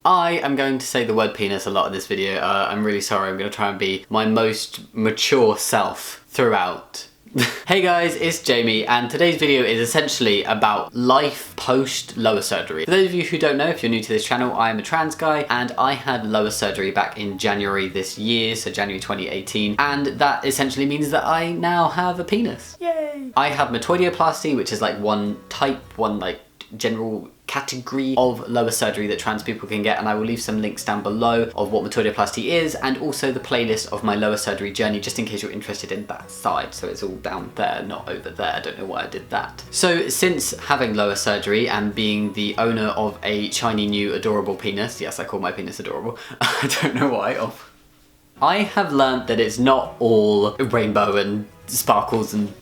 I am going to say the word penis a lot in this video. I'm really sorry, I'm going to try and be my most mature self throughout. Hey guys, it's Jamie, and today's video is essentially about life post lower surgery. For those of you who don't know, if you're new to this channel, I am a trans guy, and I had lower surgery back in January this year, so January 2018, and that essentially means that I now have a penis. Yay! I have metoidioplasty, which is like one general category of lower surgery that trans people can get, and I will leave some links down below of what metoidioplasty is, and also the playlist of my lower surgery journey, just in case you're interested in that side. So it's all down there, not over there. I don't know why I did that. So since having lower surgery and being the owner of a shiny new adorable penis, yes, I call my penis adorable, I don't know why, I have learned that it's not all rainbow and sparkles and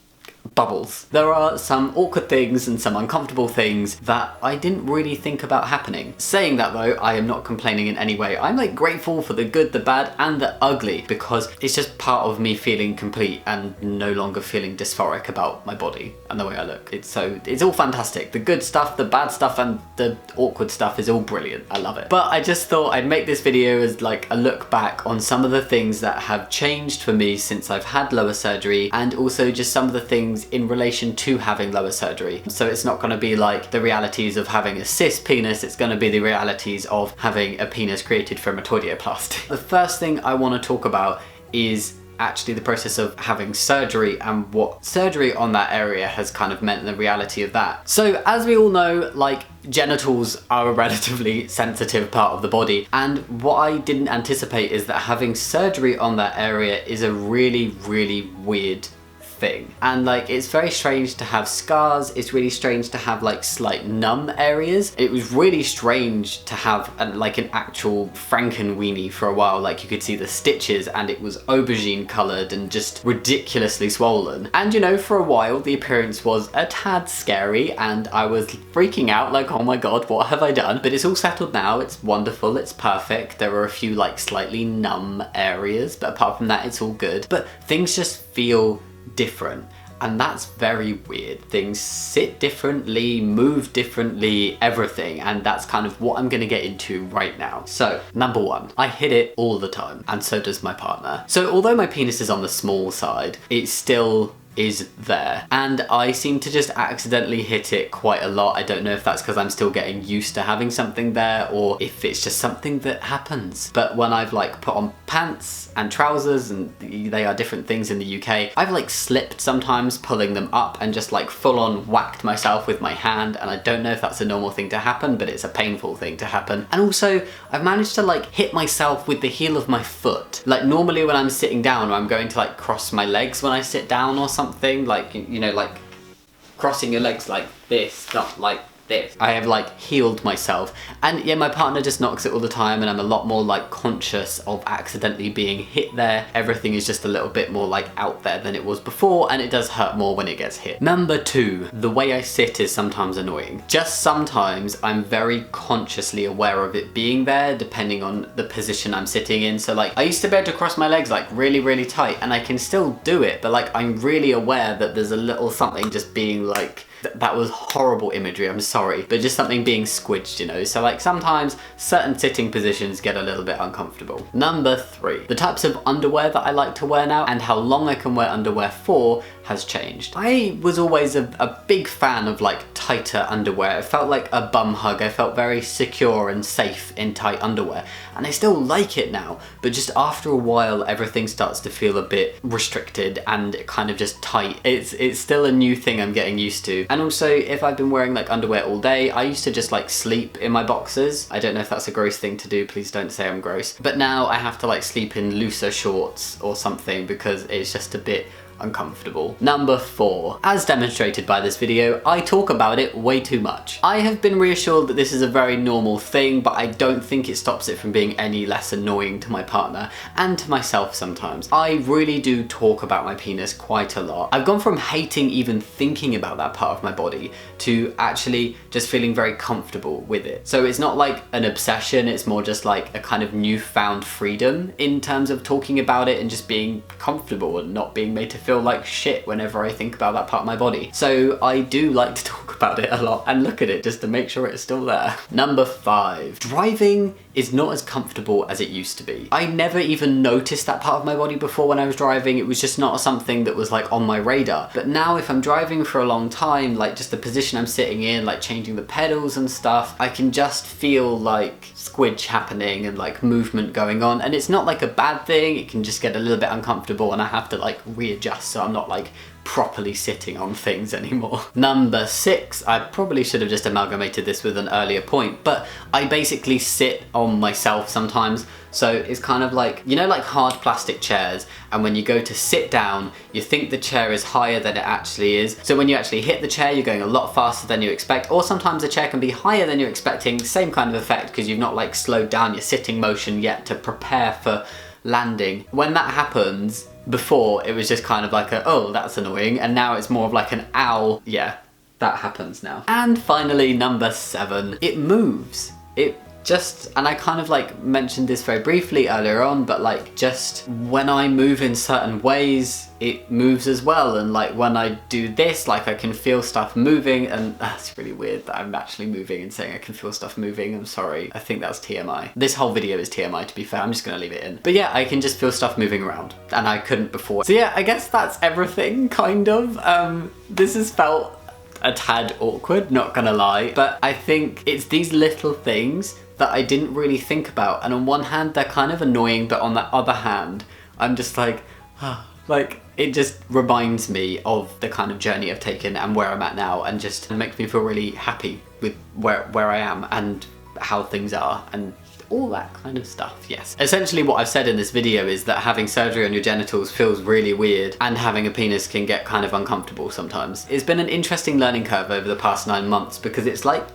bubbles. There are some awkward things and some uncomfortable things that I didn't really think about happening. Saying that though, I am not complaining in any way. I'm like grateful for the good, the bad, and the ugly, because it's just part of me feeling complete and no longer feeling dysphoric about my body and the way I look. It's all fantastic. The good stuff, the bad stuff, and the awkward stuff is all brilliant. I love it. But I just thought I'd make this video as like a look back on some of the things that have changed for me since I've had lower surgery, and also just some of the things in relation to having lower surgery. So it's not going to be like the realities of having a cis penis, it's going to be the realities of having a penis created from metoidioplasty. The first thing I want to talk about is actually the process of having surgery and what surgery on that area has kind of meant, and the reality of that. So as we all know, like, genitals are a relatively sensitive part of the body, and what I didn't anticipate is that having surgery on that area is a really, really weird thing. And like, it's very strange to have scars, it's really strange to have like slight numb areas. It was really strange to have like an actual Frankenweenie for a while. Like, you could see the stitches and it was aubergine coloured and just ridiculously swollen. And you know, for a while the appearance was a tad scary and I was freaking out like, oh my god, what have I done? But it's all settled now, it's wonderful, it's perfect. There are a few like slightly numb areas, but apart from that it's all good. But things just feel different, and that's very weird. Things sit differently, move differently, everything, and that's kind of what I'm gonna get into right now. So number one, I hit it all the time, and so does my partner. So although my penis is on the small side, it still is there, and I seem to just accidentally hit it quite a lot. I don't know if that's because I'm still getting used to having something there, or if it's just something that happens. But when I've like put on pants and trousers, and they are different things in the UK, I've like slipped sometimes pulling them up and just like full on whacked myself with my hand, and I don't know if that's a normal thing to happen, but it's a painful thing to happen. And also I've managed to like hit myself with the heel of my foot. Like, normally when I'm sitting down, or I'm going to like cross my legs when I sit down or something, like, you know, like crossing your legs like this, not like this. I have like healed myself, and yeah, my partner just knocks it all the time, and I'm a lot more like conscious of accidentally being hit there. Everything is just a little bit more like out there than it was before, and it does hurt more when it gets hit. Number two, the way I sit is sometimes annoying. Just sometimes I'm very consciously aware of it being there, depending on the position I'm sitting in. So like, I used to be able to cross my legs like really, really tight, and I can still do it, but like, I'm really aware that there's a little something just being like, that was horrible imagery, I'm sorry, but just something being squidged, you know? So like, sometimes certain sitting positions get a little bit uncomfortable. Number three, the types of underwear that I like to wear now and how long I can wear underwear for has changed. I was always a big fan of like tighter underwear. It felt like a bum hug. I felt very secure and safe in tight underwear, and I still like it now, but just after a while everything starts to feel a bit restricted and kind of just tight. It's still a new thing I'm getting used to. And also, if I've been wearing like underwear all day, I used to just like sleep in my boxers. I don't know if that's a gross thing to do, please don't say I'm gross, but now I have to like sleep in looser shorts or something because it's just a bit uncomfortable. Number four, as demonstrated by this video, I talk about it way too much. I have been reassured that this is a very normal thing, but I don't think it stops it from being any less annoying to my partner and to myself sometimes. I really do talk about my penis quite a lot. I've gone from hating even thinking about that part of my body to actually just feeling very comfortable with it. So it's not like an obsession, it's more just like a kind of newfound freedom in terms of talking about it and just being comfortable and not being made to feel like shit whenever I think about that part of my body. So I do like to talk about it a lot and look at it just to make sure it's still there. Number 5, driving is not as comfortable as it used to be. I never even noticed that part of my body before when I was driving. It was just not something that was like on my radar. But now if I'm driving for a long time, like just the position I'm sitting in, like changing the pedals and stuff, I can just feel like squidge happening and like movement going on. And it's not like a bad thing. It can just get a little bit uncomfortable and I have to like readjust so I'm not like properly sitting on things anymore. Number 6, I probably should have just amalgamated this with an earlier point, but I basically sit on myself sometimes. So it's kind of like, you know, like hard plastic chairs, and when you go to sit down, you think the chair is higher than it actually is. So when you actually hit the chair, you're going a lot faster than you expect, or sometimes the chair can be higher than you're expecting, same kind of effect because you've not like slowed down your sitting motion yet to prepare for landing. When that happens, before it was just kind of like a, oh, that's annoying, and now it's more of like an ow. Yeah, that happens now. And finally, number 7, it moves. It just, and I kind of like mentioned this very briefly earlier on, but like just when I move in certain ways, it moves as well. And like when I do this, like I can feel stuff moving, and that's really weird that I'm actually moving and saying I can feel stuff moving. I'm sorry. I think that's TMI. This whole video is TMI, to be fair. I'm just gonna leave it in. But yeah, I can just feel stuff moving around, and I couldn't before. So yeah, I guess that's everything, kind of. This has felt a tad awkward, not gonna lie, but I think it's these little things that I didn't really think about, and on one hand they're kind of annoying, but on the other hand I'm just like, like it just reminds me of the kind of journey I've taken and where I'm at now, and just makes me feel really happy with where I am and how things are and all that kind of stuff. Yes. Essentially what I've said in this video is that having surgery on your genitals feels really weird, and having a penis can get kind of uncomfortable sometimes. It's been an interesting learning curve over the past 9 months because it's like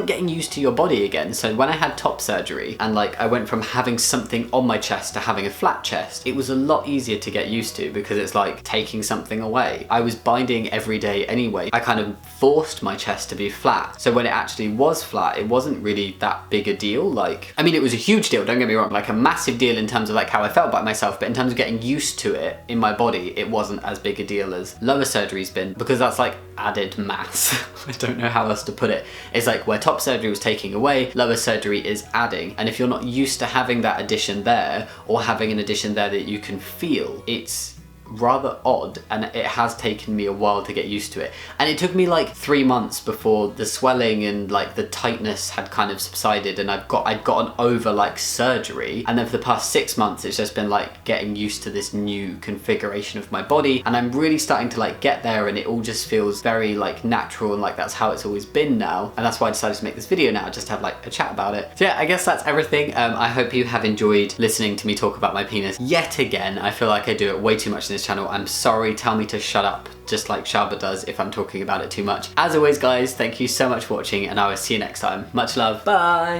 getting used to your body again. So when I had top surgery and like I went from having something on my chest to having a flat chest, it was a lot easier to get used to because it's like taking something away. I was binding every day anyway. I kind of forced my chest to be flat. So when it actually was flat, it wasn't really that big a deal. Like, I mean, it was a huge deal, don't get me wrong, like a massive deal in terms of like how I felt about myself, but in terms of getting used to it in my body, it wasn't as big a deal as lower surgery's been, because that's like added mass. I don't know how else to put it. It's like where top surgery was taking away, lower surgery is adding. And if you're not used to having that addition there, or having an addition there that you can feel, it's rather odd, and it has taken me a while to get used to it. And it took me like 3 months before the swelling and like the tightness had kind of subsided, and I'd gotten over like surgery. And then for the past 6 months it's just been like getting used to this new configuration of my body, and I'm really starting to like get there, and it all just feels very like natural, and like that's how it's always been now. And that's why I decided to make this video now, just to have like a chat about it. So yeah, I guess that's everything. I hope you have enjoyed listening to me talk about my penis yet again. I feel like I do it way too much in this channel. I'm sorry, tell me to shut up, just like Shaba does if I'm talking about it too much. As always guys, thank you so much for watching, and I will see you next time. Much love, bye!